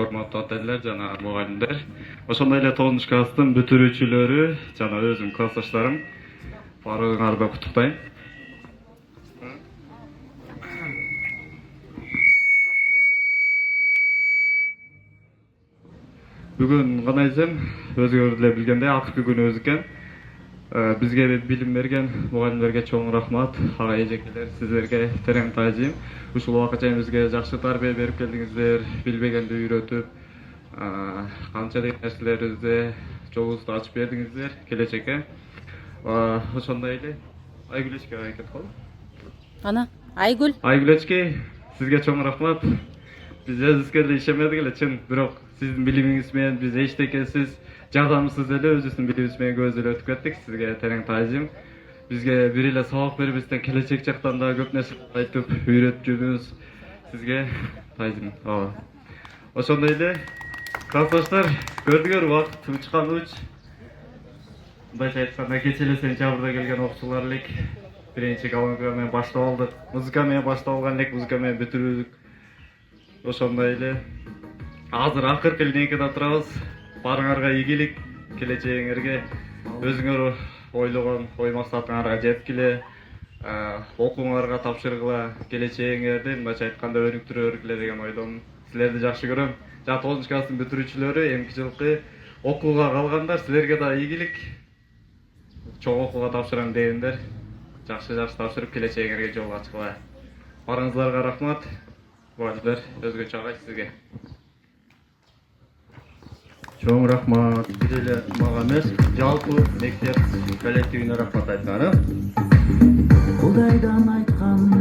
Hormatly atellер жана mugallimler. Ошондой эле 9 класстын бүтүрүүчүлөрү жана өзүм классташтарым баарыңарды куттуктайм. Бүгүн кандай десем, өзүңөр деле билгендей акыркы күнүбүз экен. Бизге билим берген mugallimlerге чоң рахмат. Ага эжекелер, сиздерге терең таазим. Ушул убакка чейин бизге жакшы тарбия берип келдиңиздер, билбегенди үйрөтүп, канча деген нерселерибизди жолубузду ачып бердиңиздер келечекке. Ошондой эле Айгүлечке аракет кыл. Ана, Айгүл. Айгүлечке сизге чоң рахмат. Биз өзүбүзгө деле ишенбедик эле, чын, бирок сиздин билимиңиз менен биз эчтекесиз, жардамсыз эле өзүбүздүн билимибиз менен көбүз эле өтүп кеттик. Сизге терең таазим. Бизге бир эле сабак берип, бизден келечек жактан да көп нерсе айтып үйрөтүп жүрдүңүз. Сизге таазим. Ошондой эле классташтар, көрдүңөр убакыт учкан уч. Мындайча айтканда кечээ эле сентябрда келген окуучулар элек. Биринчи колонка менен баштап алдык. Музыка менен баштап алган элек, музыка менен бүтүрдүк. Ошондой эле азыр акыркы линейкада турабыз. Барыңарга ийгилик, келечегиңерге өзүңөр ойлогон ой максатыңарга жеткиле, окууңарга тапшыргыла, келечегиңерди мындайча айтканда өнүктүрө бергиле деген ойдомун. Силерди жакшы көрөм. Жана 9 класстын бүтүрүүчүлөрү эмки жылкы окууга калгандар, силерге да ийгилик. Чоң окууга тапшырам дегендер, жакшы тапшырып келечегиңерге жол ачкыла. Барыңыздарга рахмат. Mugallimler, өзгөчө агай сизге. Чоң рахмат. Бир эле мага эмес, жалпы мектеп коллективине рахмат айтыңар. Кудайдан айткан